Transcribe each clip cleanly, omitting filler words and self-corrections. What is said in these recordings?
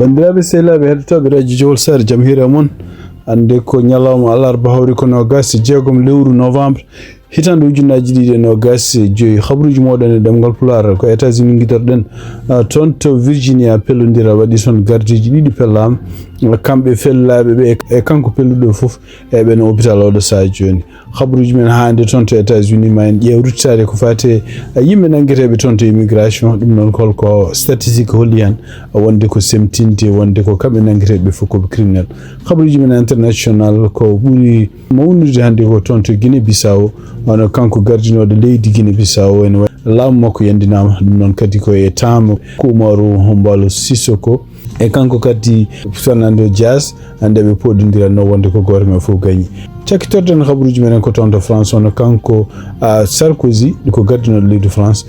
bandiraɓe sehlaɓe heɗotoɓe radio sar jamhira mon ande ko ñalawma alarba hawri ko nogas jeegom lewru novembre hitande ujunnaji ɗiɗi e nogas joyi habruji moɗon e ɗemgal Pulaar ko États-Unis guitorɗen toon to Virginia pellodira waɗi toon gardiji ɗiɗi pellama kamɓe fellaɓe ɓe e kanko pelluɗo foof eɓe no hôpital oɗo saha joni habruji men hande toon to États-Unis ma en ƴeew ruttade ko fate yimɓe nangueteɓe toon to immigration ɗum noon holko statistique holli hen wonde ko semtinde wonde ko kamɓe nangueteɓe fof koɓe criminel habruji men international ko ɓuuri mawnude hande ko toon to Guinée Bissau ono kanko gardinoɗo leydi Guinée Bissau en laamu makko yandinama ɗum noon kadi ko e tama Umaru Hombalo Sissoko e kanko kadi Fernando Dias ande ɓe poɗodiranno wonde ko goto men fof gañi cakkitorden habruji menen ko toon to France ono kanko Sarkozy ko gardinoɗo leydi France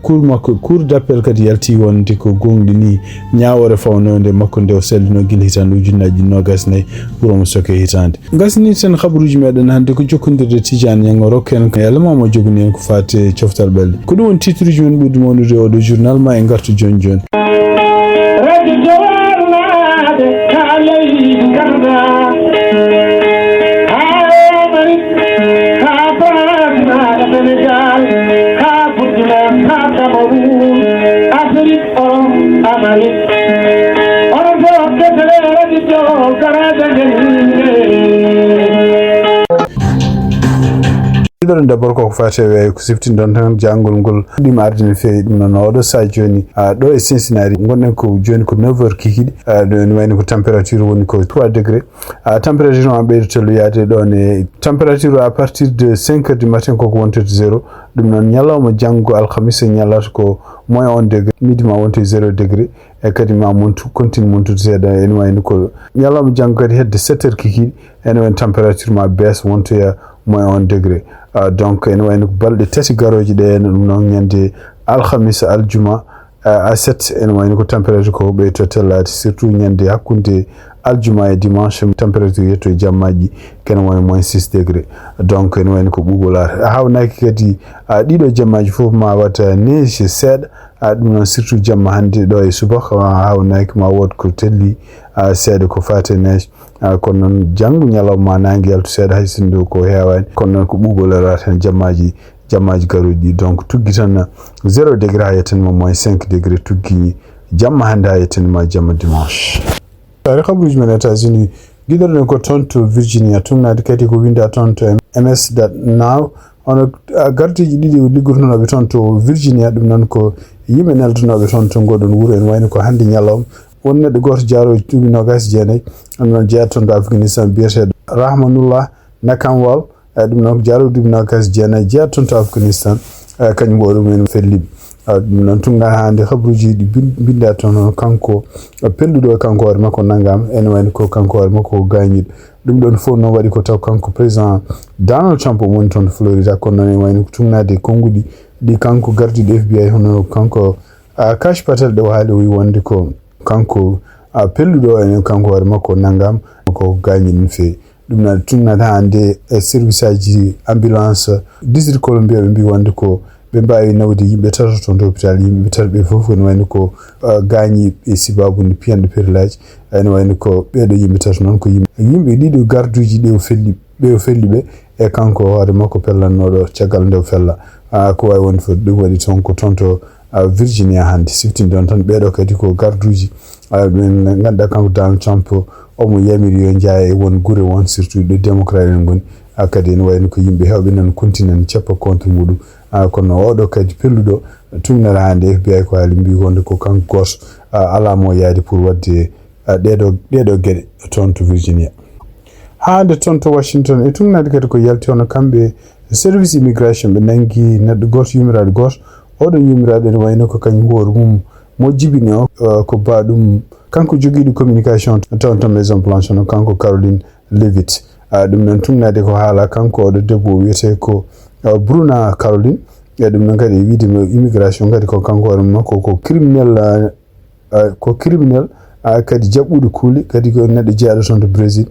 cour makko cour d'appel kadi yalti wonde ko gonɗi ni ñawore fawnode makko nde o sallino guila hitande ujunnaji nogas nayyi ɓuromo soke hitande gasni ten habruji meɗen hande ko jokkodirde Tidiane Niang rokken yalamama jogani en ko fate coftal ɓalli ko ɗum woni titre uji men ɓurdi mawnude oɗo journal ma e gartu joni joni ɗon d'abord koko fate weeyo ko siftindon tan janngol ngol ɗima ardini feewi ɗum noon oɗo saha joni ɗo e Cincinnati gonɗen ko joni ko 9h kikiɗe ɗo ne wayno ko température woni ko 3 degré température o ɓeydotello yaade ɗon e température à partir de 5h du matin koko wonte 0 ɗum noon ñalawma janggo alhamisa ñallata ko moins 1 degré midi ma wonte 0 degré e kadi ma continue montude seeɗa ene wayno ko ñalawma janggo kadi hedde 7h kikiɗe ene wayno température ma baisse wontoya moins 1 degré donc ene wayno ko balɗe tati garoje ɗe ene ɗum noon ñande alhamisa aljuma à 7 ene wayno ko température ko ɓeyto tellade surtout ñande hakkude aljuma e dimanche température yetto e jammaji kene woni moins 6 degré donc ene wayno ko ɓuɓolare hawnaki kadi ɗiɗo jammaji fof ma watta neige seeɗa ɗum noon surtout jamma hande ɗo e subaka hawnaki ma wod ko telli seeɗa ko fate neige kono noon janggo ñalawma nangue yaltu seeɗa hay sinno ko hewani kono noon ko ɓuɓolare tan jammaji garuji ɗi donc tuggi tan 0 degré ha yettanima moins 5 degré tuggi jamma hande ha yettanima jamma dimanche tare habruji men États-Unis guiɗorɗen ko toon to Virginia tumnade kadi ko winda toon to ms.now ono gardiji ɗiɗi liggortonoɓe toon to Virginia ɗum noon ko yimɓe neldunoɓe toon to goɗon wuuro en wayno ko hande ñalawma won neɗɗo goto jaaro duuɓi nogas jeenayyi ɗum noon jeeyata toon to Afghanistan biyeteɗo Rahmanullah Nakamwal ɗum noon jaaro duuɓi nogas jeenayyi jeeyata toon to Afghanistan kañum o ɗumen felliɓe ɗum noon tunga hande habruji ɗi binda toon kanko pelluɗo kanko hoore makko naggama ene wayno ko kanko hoore makko ko gañiɗo ɗum ɗon fof noon waɗi ko taw kanko président Donald Trump woni toon to Florida kono noon ene wayno ko tumnade konguɗi ɗi kanko gardiɗo FBI hono kanko Kash Patel ɗo haali o wi wonde ko kanko pelluɗo ene kanko hoore makko naggama ko gañi ɗum feewi ɗum noon tumnade hande e service aji ambulance district Columbia ɓe mbi wonde ko ɓe mbawi nawde yimɓe tato toon to hôpital yimɓe tato ɓe fof ene wayno ko gañi e sibabude piyanɗe périllaji ene wayno ko ɓeɗo yimɓe tato noon ko yimɓe ɗiɗo garduji ɗe o felli ɓe e kanko hoore makko pellannoɗo caggal nde o fella ko wawi wonde fof ɗum waɗi toon ko toon to Virginia hande siftinde on tan ɓeɗo kadi ko garduji ɓen ganduɗa kanko Donald Trump omo yamiri yo jaa e won guure won surtout ɗo démocrate en goni kadi ene wayno ko yimɓe hewɓe nan continue ceppa contre muɗum kono oɗo kadi pelluɗo tumnata hande FBI ko haali mbi wonde ko kanko goto alamo yaadi pour wadde ɗeɗo gueɗe toon to Virginia hande toon to Washington e tumnade kadi ko yalti hono kamɓe service immigration ɓe nangi neɗɗo goto yumiraɗo goto oɗon yumiraɗo ene wayno ko kañum hoore mum mo jibini o ko ba ɗum kanko joguiɗo communication tawn to Maison Blanche no kanko Caroline Levitt ɗum noon tumnade ko haala kanko oɗo debbo wiyete ko Bruna Caroline e ɗum noon kadi wiidemo immigration kadi ko kanko hoore makko ko criminel kadi jaɓɓuɗo kuule kadi ko neɗɗo jeeyaɗo toon to Brésil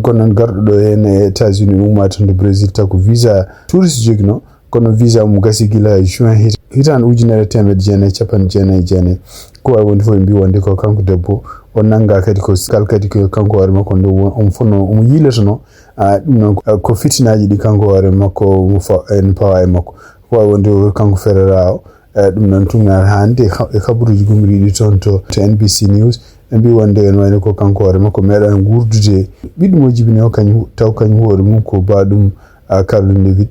gonnon garɗo ɗo hen e États-Unis ummade toon to Brésil taw ko visa touriste jogino kono visa mu gasi gila juin hitan ujunere temed jene chapan jene ko ay wonde fo mbi wonde ko kanko debbo o nanga kadi ko kadi ko kanko wari makko ndo fono yileto no ko fitinaji di kanko wari makko mu fa en pawa e makko ko ay wonde kanko ferrao dum non tunna hande e khaburuji gumri di tonto to NBC News mbi wonde en wayne ko kanko wari makko medan gurdude bidmo jibine o kany taw kany wori mum ko badum kalunde bid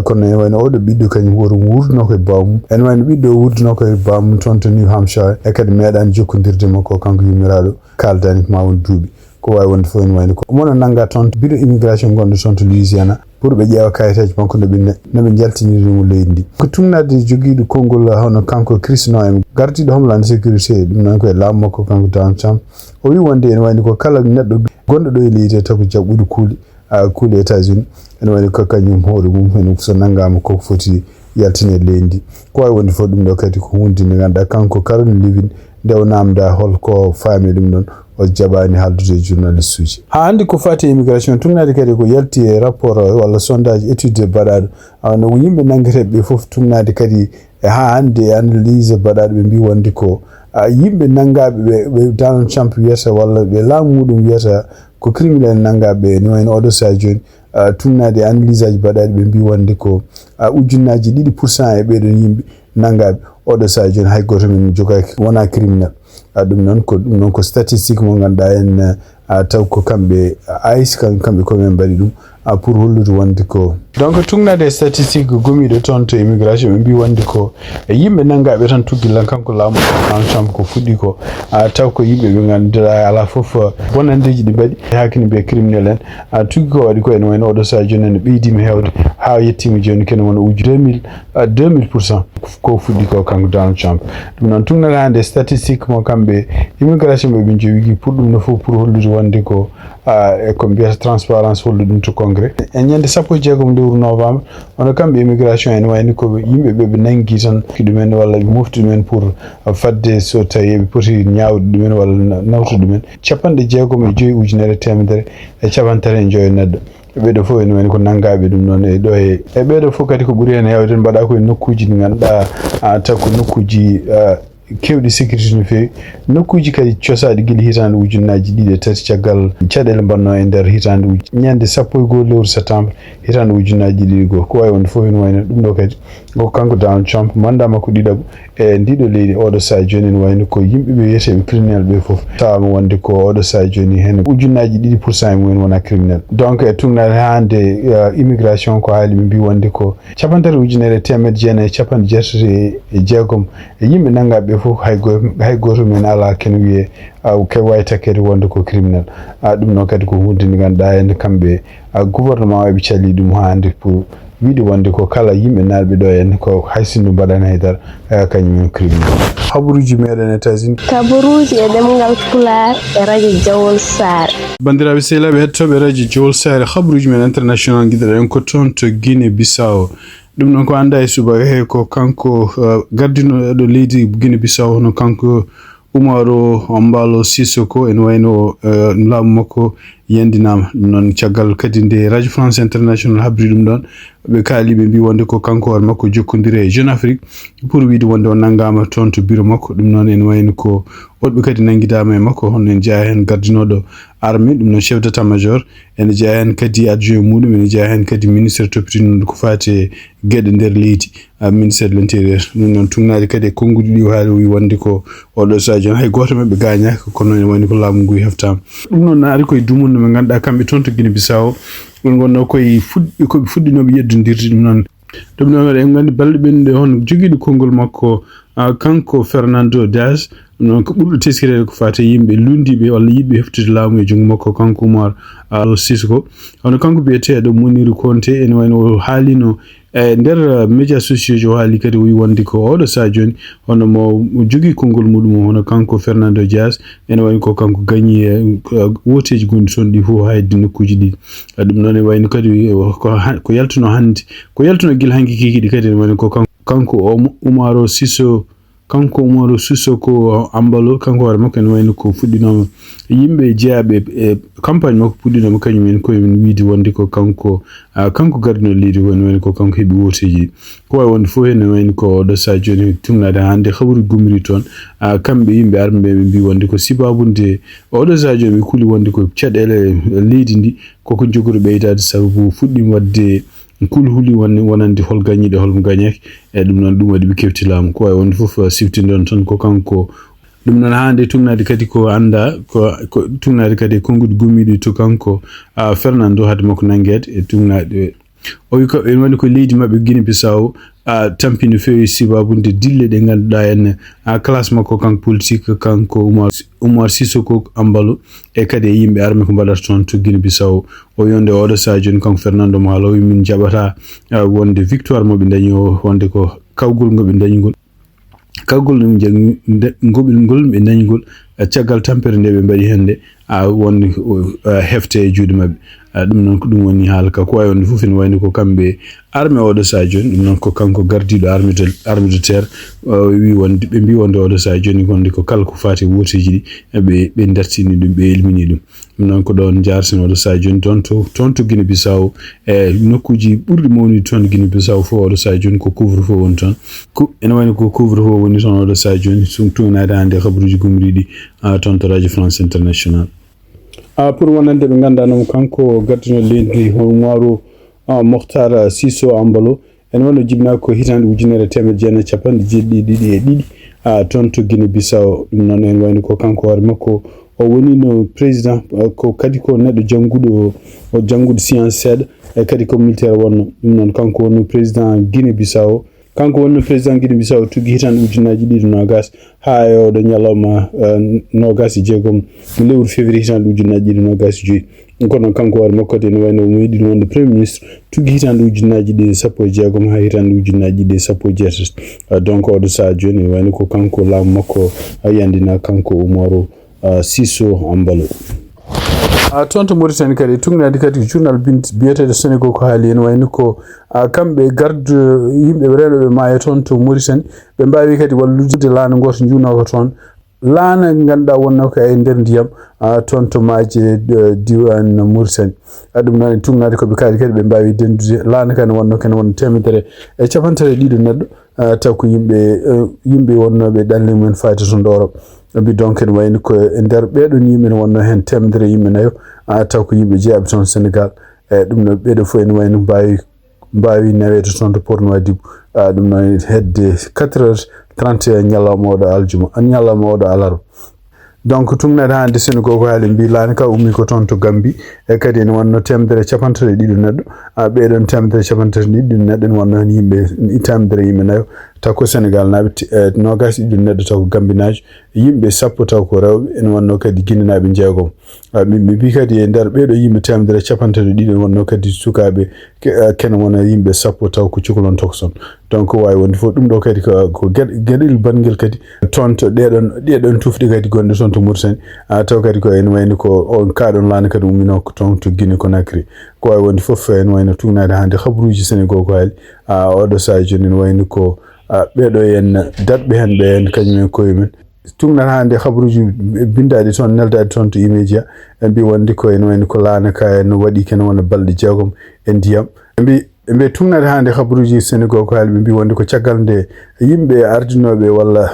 kono en wayne odo biddo kany wori wurno ko bawum en wayne biddo wurno ko bawum tonto New Hampshire e kadi medan jokkondirde makko kanko yimiraado kaldani ma won duubi ko way wonde fo en wayne ko mono nanga tonto biddo immigration gondo tonto Louisiana pour be jeewa kayitaji makko no be jaltiniri mo leydi ko tumnade jogiido kongol hono kanko Chris Noam gardido Homeland Security dum non ko laam makko kanko Donald Trump o wi wonde en wayne ko kala neddo gondo do e leydi taw ko jabbude kuuli États-Unis en wayne ko kanyum hoore mum hen so nangama ko foti yaltine leydi ko way wonde fo dum do kadi ko hundi ne ganda kanko Karen Livin dew namda holko faami dum non o jabani haldude journaliste uji andi ko fati immigration tumnade kadi ko yalti e rapport walla sondage étude badado no yimbe nangarebe fof tumnade kadi hande analyse badado be mbi wonde ko yimbe nangabe be Donald Trump wiyata walla be laamudum wiyata ko criminal nangabe no en odo sa joni tumnade analyse aji badado be mbi wonde ko ujunnaji 2% e be do yimbe nangabe odo sa joni hay goto men jogaki wona criminal dum non ko statistique mo ganda en taw ko kambe ice kambe ko men bari dum pour hollude wonde ko donc tungnade statistique gomido ton to immigration mbi wonde ko yimbe nangabe tan tugilan kanko laamu Trump ko fuddi ko taw ko yimbe be gandira ala fof bonandeji di badi hakini be criminal en tuggi ko wadi ko en wayno odo sa joni en beydimi hewde ha yettimi joni ken wona uji 2000% ko fuddi ko kanko Donald Trump dum non tungnade hande statistique mo kambe immigration be bin jogi pour dum no fof pour hollude wonde ko e ko biya transparence hollude dum to congrès en nyande sappo jeegom lewru novembre on kambe immigration en wayni ko yimbe be nangi tan kidumen walla mufti men pour fadde so tawi be poti nyaawde dumen walla nawtu dumen capande jeegom e joyi ujunere temedere e capantare en joyi neddo be do fo en wayni ko nangabe dum non e do e be do fo kadi ko buri en yawden bada ko nokkuji ni ganda ta ko nokkuji kewdi sécurité no fewi nokkuji kadi ciosaadi gili hitande ujunnaji ɗiɗi tati caggal caɗele mbanno e nder hitande ñande 11 lewru septembre hitande ujunnaji ɗiɗi goo ko wawi wonde fof ene wayno ɗum ɗo kadi ko kanko Donald Trump mandama ko ɗiɗaɓo e ndiɗo leydi oɗo saa joni ne wayno ko yimɓeɓe wiyeteɓe criminel ɓe fof tawama wonde ko oɗo saa joni hen ujunnaji 2% e mumen wona criminel donc e tugnade hande immigration ko haali ɓe mbi wonde ko capantati ujunere temedde jeenayyi capanɗe jeetati e jeegom e yimɓe nangaɓe fof hay goto men ala ken wiye ke way takkede wonde ko criminel ɗum noon kadi ko hunde nde ganduɗa hende kamɓe gouvernement eɓe calli ɗum hande pour wiide wonde ko kala yimɓe nalɓe ɗo en ko haysinno mbaɗana haydara kañumen criminel habaruji meɗen États-Unis kabaruji e ɗemgal Pulaar e radio Jawol Sare bandiraɓe sehilaɓe hettoɓe radio Jawol Sare habaruji men international guiɗaɗen ko toon to Guinée Bissau ɗum noon ko anda e subaka he ko kanko gardino ɗo leydi Guinée Bissau hono kanko Umaru Ombalo Sissoko en wayno laamu makko yandinama ɗum noon caggal kadi nde radio France international habri ɗum ɗon ɓe kaaliɓe mbi wonde ko kanko war makko jokkodiri e Jeune Afrique pour wiide wonde o nangama toon to bureau makko ɗum noon en wayno ko woɗɓe kadi nanguidama e makko hono en jeeya hen gardinoɗo armée ɗum noon chef d'état major ene jeeya hen kadi adjoint muɗum ene jeeya hen kadi ministre toppitinoɗo ko fati gueɗe nder leydi ministére de l'intérieur ɗum noon tugnade kadi e konguɗi ɗi haali wi wonde ko oɗo sa joni hay goto mabɓe gañaka kono en wayno ko laamu ngu heftama ɗum noon naari koye dumunno ɓe ganduɗa kamɓe toon to Guinée Bissau ɓe gonno koye fuɗɗinoɓe yeddodirde ɗum noon en gandi balɗe ɓennuɗe hono joguiɗo konngol makko kanko Fernando Dias ɗum noon ko ɓurɗo teskirede ko fate yimɓe lundiɓe walla yiɗɓe heftude laamu e jungo makko kanko Oumar Sissoko hono kanko biyeteɗo Muniru Konté ene wayno o haalino e nder média sociaux jo haali kadi wi wonde ko oɗo sa joni hono mo jogui konngol muɗum hono kanko Fernando Dias ene wayno ko kanko gagni woteji gonɗi toon ɗi fof hayde nokkuji ɗi ɗum noon e wayno kadi ko yaltuno hande ko yaltuno guila hanki kikiɗi kadi ene wayno ko kanko Oumaro kanko Umaru Sissoko Ambalo kanko war makko en wayno ko fuddinoma yimbe jeyabe campagne makko puddinoma kanyum en koye men wiidi wonde ko kanko kanko gardino leydi woni ko kanko hebi woteji ko way wonde fo hen wayno ko do sa joni tumnade hande khabru gumri ton kambe yimbe arme be bi wonde ko sibabunde o do sa joni kuli wonde ko cadele leydi ndi koko jogori beydade sababu fuddim wadde kul huli wonande hol gagnide hol gagnek dum non dum wadi bi keftilam ko way wonde fof siftindon ton ko kanko dum non hande tumnade kadi ko anda ko tumnade kadi kongude gummidi to kanko Fernando hade makko nangede e tumnade o wi ko en woni ko leydi mabbe Guinea Bissau tampini fewi sibabunde dille de ganduda en classe makko kanko politique kanko Umar Sissoko Ambalo e kadi yimbe arme ko badata ton to Guinea Bissau o yonde odo sa joni kanko Fernando mo halawi min jabata wonde victoire mo be dañi wonde ko kawgol ngobe dañigol kawgol dum jang ngobil ngol be dañigol tiagal tampere nde be bari hende wonde hefte juude mabbe dum non ko dum woni halka ko wayon fu fen wayni ko kambe armée odo sa joni dum non ko kanko gardido armée de terre wi wonde be bi wonde odo sa joni gonde ko kala ko fati woteji be dartini dum be elmini dum non ko don jarsen odo sa joni tonto Guinea Bissau nokkuji burdi mawni ton Guinea Bissau fo odo sa joni ko couvre fo won ton ko en wayni ko couvre fo woni ton odo sa joni sum tuna hande khabruji gumridi tonto Radio France International pour wonande be gandano kanko gardino leydi Umaru Mokhtar Sisso Ambalo en wono jibna ko hitande ujunere temedde jeena capande jeeɗiɗi e ɗiɗi tonto Guinea Bissau ɗum noon en wayno ko kanko hoore makko o woni no président ko kadi ko neɗɗo janngude science seeɗa e kadi ko militaire wonno ɗum noon kanko woni président Guinea Bissau kanko woni président Guinea Bissau tugi hitande ujunaji ɗiɗi nogas ha e oɗo ñalawma nogas e jeegom lewru février hitande ujunaji ɗiɗi nogas e joyyi kono kanko hoore makko de no wayno mo yiɗi wonde premier ministre tugi hitande ujunaji ɗiɗi sappo e jeegom ha hitande ujunaji ɗiɗi sappo e jeetati donc oɗo saa joni wayno ko kanko laamu makko yandina kanko Umaru Sisso Ambalo tonto Mauritanie kadi tungnade kadi journal biyetede Sénégal ko haali en wayno ko kamɓe garde yimɓe renoɓe maayo toon to Mauritanie ɓe mbawi kadi wallude laana goto juunoko toon laana ganduɗa wonno ko e nder ndiyam toon to maaje diwan Mauritanie ɗum noon tungnade koɓe kaali kadi ɓe mbawi dendude laana kane wonno temedere e capantere ɗiɗo neɗɗo taw ko yimɓe wonnoɓe ɗanle mumen fayta to Ndoro bi donc en wayni ko e nder ɓeɗon yimɓe ne wonno hen temedere yimɓe nayo taw ko yimɓe jeeyaɓe toon Sénégal ɗum no ɓeɗo fof en wayno mbawi nawede toon to Porno Wadibu ɗum noon hedde 4h30 ñalawma oɗo aljuma ñalawma oɗo alarba donc tungnade hande Sénégal ko haali mbi laani ka ummi ko toon to Gambie e kadi en wonno temedere capantere ɗiɗi neɗɗo ɓeɗon temedere capantere ɗiɗi neɗɗo en wonno hen yimɓe temedere yimɓe nayo taw ko Sénégal naaɓe nogas ɗiɗi neɗɗo taw ko Gambinajo yimɓe sappo taw ko rewɓe en wonno kadi Guinenaɓe jeegom mi mbi kadi e nder ɓeɗo yimɓe temedere capantere ɗiɗi en wonno kadi sukaɓe kene wona yimɓe sappo taw ko cukalon tokson donc wawi wonde fof ɗum ɗo kadi ko gueɗel bangel kadi toon to ɗeɗon tufɗe kadi gonɗe toon to Mauritanie taw kadi ko en wayno ko on kaɗon laana kadi ummino ko toon to Guinée Conakry ko wawi wonde fof en wayno tugnade hande habruji Sénégal ko haali oɗo saa joni en wayno ko ɓeɗo en datɓe hen ɓe en kañumen koye men tungnan hande habruji bindade toon neldade toon to immédiat en mbi wonde ko en wayno ko laana ka en waɗi kene wona balɗe jeegom e ndiyam ɓe tungnade hande habruji Sénégal ko haali ɓe mbi wonde ko caggal nde yimɓe ardinoɓe walla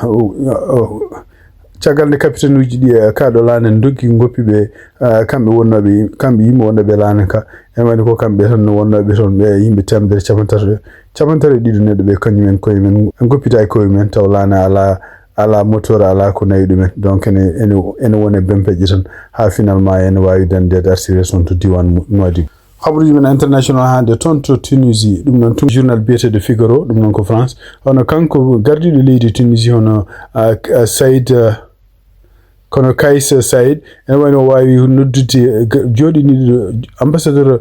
caggal nde capitaine uji ɗi kaɗo laana doggi goppiɓe kamɓe yimɓe wonnoɓe laana ka en wayno ko kamɓe tan wonnoɓe toon ɓe yimɓe temedere capantere ɗiɗi neɗɗo ɓe kañumen koye men goppita e koye men taw laana ala moteur ala ko nayi ɗumen donc ene wone bempeƴƴe tan ha finalement ene wawi dandede artire son to diwan Nouadhibou habruji men international hande toon to Tunisie ɗum noon journal biyetede Figaro ɗum noon ko France hono kanko gardiɗo leydi Tunisie hono kono Kais Saïd en wayno o wawi noddude joɗiniɗo ambassadeur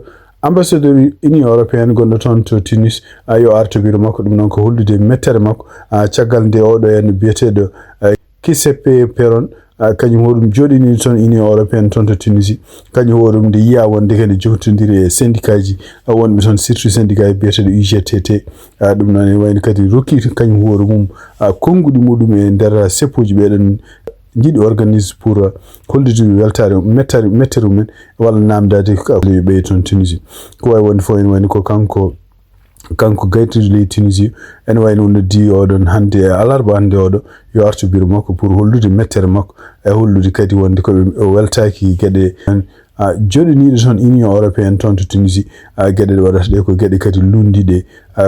Union européenne gonɗo toon to Tunis yo artobiro makko ɗum noon ko hollude mettere makko caggal nde oɗo en biyeteɗo Giuseppe Peron kañum hoɗum joɗini toon Union européenne toon to Tunisie kañum hoɗum nde yiya wonde kene joktodiri e syndicat ji wonɓe toon surtout syndicat biyeteɗo UGTT ɗum noon ene wayno kadi rokki kañum hoore mum konnguɗi muɗum e nder seppuji ɓeɗen jiɗi organise pour hollude weltare mettere mumen walla namdade ɓe toon Tunisie ko wawi wonde fof ene wayno ko kanko gaytude leydi Tunisie ene wayno noddi oɗon hande e alarba hande oɗo yo artu bureau makko pour hollude mettere makko e hollude kadi wonde koɓe weltaki gueɗe joɗiniɗo toon Union européenne toon to Tunisie gueɗe ɗe waɗata ɗe ko gueɗe kadi lundiɗe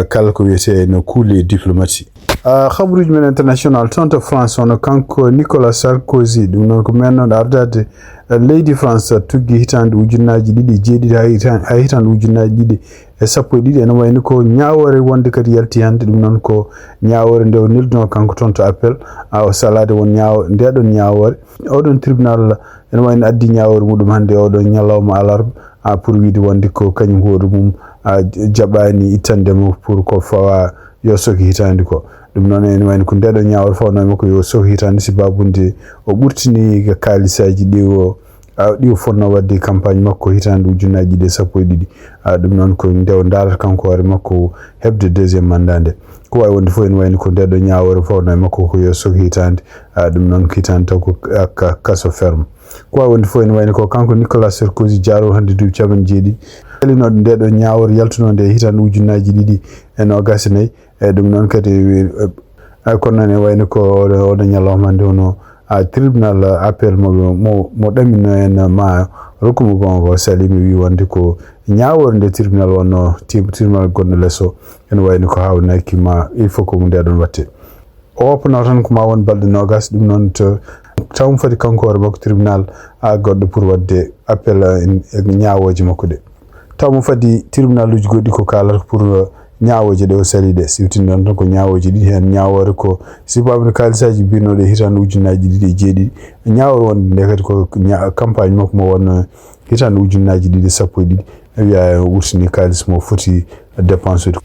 kala ko wiyete no kuule diplomatie khabaruji men international toon to France ono kanko Nicolas Sarkozy ɗum noon ko mennoɗo ardade leydi France tuggi hitande ujunnaji ɗiɗi jeeɗiɗi ha hitande ujunnaji ɗiɗi e sappo e ɗiɗi ene wayno ko ñawore wonde kadi yalti hande ɗum noon ko ñawore nde o nelduno kanko toon to appel o salade won ndeɗon ñawore oɗon tribunal ene wayno addi ñawore muɗum hande oɗon ñalawma alarba pour wiide wonde ko kañum hoore mum jaɓani ittandemo pour ko fawa yo soki hitande ko ɗum noon ene wayno ko ndeɗo ñawore fawno makko yo soki hitande si babunde o ɓurtini kalisaji ɗi fonno wadde campagne makko hitande ujunnaji ɗi sappo e ɗiɗi ɗum noon ko nde o darata kanko hoore makko hebde deuxiéme mandat nde ko wawi wonde fof ene wayno ko ndeɗo ñawore fawno makko ko yo soki hitande ɗum noon ko hitande taw ko kaso ferme ko wawi wonde fof ene wayno ko kanko Nicolas Sarkozy jaaro hande duuɓi capanɗe jeeɗiɗi elinoɗo ndeɗo ñawore yaltunode e hitande ujunnaji ɗiɗi e nogas e nayyi ɗum noon kadi kono noon e wayno ko oɗo ñalawma nde wono tribunal appel mo ɗamino en ma rokkumo gongo salimi wi wonde ko ñawore nde tribunal wonno tribunal gonno lesso ene wayno ko hawnaki ma il faut ko ndeɗon watte o woppano tan ko ma won balɗe nogas ɗum noon to tawmo fadi kanko hoore makko tribunal goɗɗo pour wadde appel e ñawoje makko ɗe tawmo fadi tribunal uji goɗɗi ko kalata pour ñawoje ɗe o sali ɗe siwtini noon tan ko ñawoje ɗiɗi hen ñawore ko sibabude kalisaji binoɗe hitande ujunnaji ɗiɗi e jeeɗiɗi ñawore wonde nde kadi ko campagne makko mo wonno hitande ujunnaji ɗiɗi sappo e ɗiɗi wiya wurtini kalis mo foti dépense ude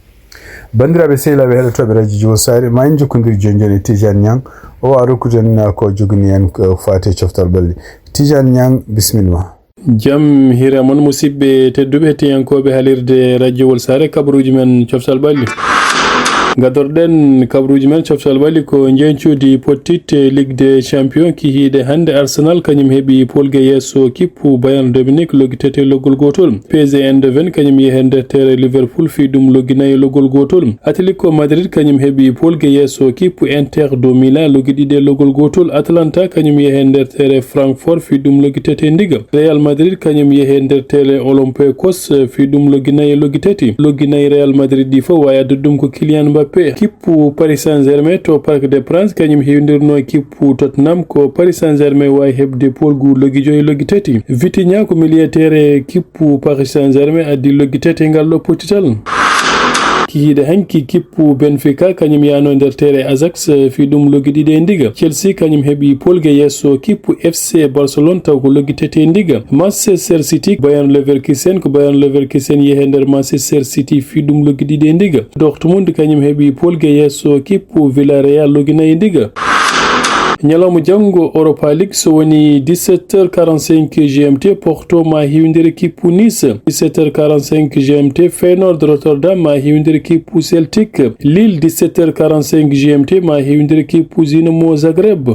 bandiraɓe sehilaɓe heɗotoɓe radio Djigo Sare ma en jokkodiri joni joni e Tidiane Niang o wa rokkuden ko jogani en ko fate coftal balɗe Tidiane Niang bisimilla jam hira mon musidɓe tedduɓe hettiyankoɓe halirde radio Sare kabaruji men coftal balɗe gadorɗen kabaruji men coftal balɗe ko jencudi pottitte Ligue des Champions ki hiide hande Arsenal kañum heeɓi polgue yesso kippu Bayern de Munich loggitete loggol gotol PSG Eindhoven kañum yehe nder terre Liverpool fi ɗum logginayi loggol gotol Atlético Madrid kañum heeɓi polgue yesso kippu Inter do Milan loggiɗiɗe loggol gotol Atalanta kañum yehe nder terre Francfort fi ɗum loggitete ndiga Real Madrid kañum yehe nder terre Olympiakos fi ɗum logginayi Real Madrid ɗi fof wawi addude ɗum ko Kylian Mbappé kippu Paris Saint-Germain to Parc des Princes kañum heewdirno kippu Tottenham ko Paris Saint-Germain wawi heɓde polgu loggi joyi loggi tati Vitinha ko militaire kippu Paris Saint-Germain addi loggi tati ngal ɗo pottital kihiide hanki kippu Benfica kañum yano nder terre Ajax fi ɗum loggi ɗiɗi e ndiga Chelsea kañum heeɓi polgue yesso kippu FC Barcelone taw ko loggi tati e ndiga Manchester City Bayern Leverkusen ko Bayern Leverkusen yehe nder Manchester City fi ɗum loggi ɗiɗi e ndiga Dortmund kañum heeɓi polgue yesso kippu Villarreal loggi nayyi e ndiga ñalawma janngo Europa League so woni 17h45 GMT Porto ma hiwndiri kippu Nice 17h45 GMT Feyenoord Rotterdam ma hiwndiri kippu Celtic Lille 17h45 GMT ma hiwndiri kippu Dinamo Zagreb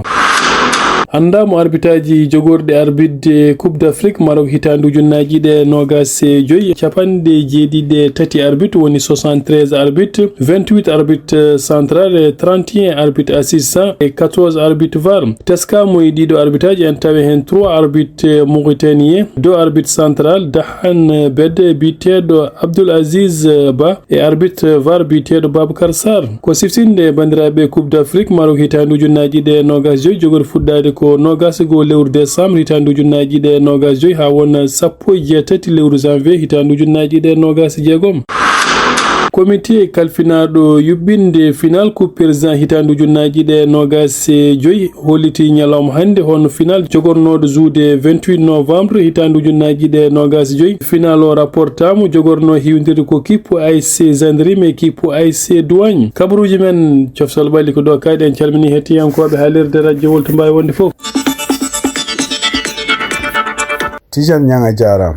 andamo arbitraji jogorɗe arbitde Coupe d'Afrique Maroc hitande ujunnaji ɗe nogas e joyi capanɗe jeeɗiɗe tati arbitre woni 73 arbitre 28 arbitre central e 31 arbitre assistant e 14 arbitre VAR teskamo e ɗiɗo arbitraji en tawi hen 3 arbitre mauritanien 2 arbitre central Dahan Bede biteɗo Abdoul Aziz Ba e arbitre VAR biteɗo Babacar Sarr ko siftinde bandiraɓe Coupe d'Afrique Maroc hitande ujunnaji ɗe nogas joyi jogori fuɗɗade ko nogas go lewru décembre hitande ujunnaji ɗe nogas joyi ha wona sappo e jeetati lewru janvier hitande ujunnaji ɗe nogas jeegom comité kalfinaɗo yuɓɓinde final coupe président hitande ujunnaji ɗe nogas e joyi holliti ñalawma hande hono final jogornoɗo juude 28 novembre hitande ujunnaji ɗe nogas joyi final o rapportama jogorno hiwdirde ko kippu ASC Gendarme e kippu ASC Douane kabaruji men coftal ɓalli ko ɗo kadi en calmini hettiyankoɓe haalirde radio Wolto Mbawi wonde foof Tijan Nyanga Jaram.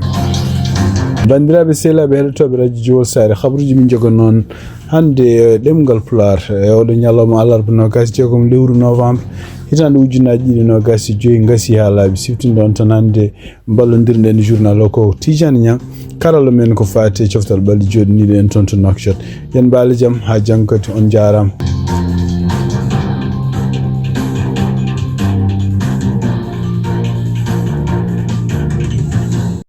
Bandiraɓe sehlaɓe heɗotoɓe radio Jowol Sare habaruji min jogo noon hande ɗemgal Pulaar oɗo ñalawma alarba nogas jeegom lewru novembre hitande ujunnaji ɗiɗi nogas joyi gasi ha laaɓi siftinde on tan hande ballodirɗen journal o ko Tidiane Niang karalla men ko fati coftal ɓalli joɗiniɗo en toon to Nouakchott yen mbaali jaam ha janggo kadi on jarama.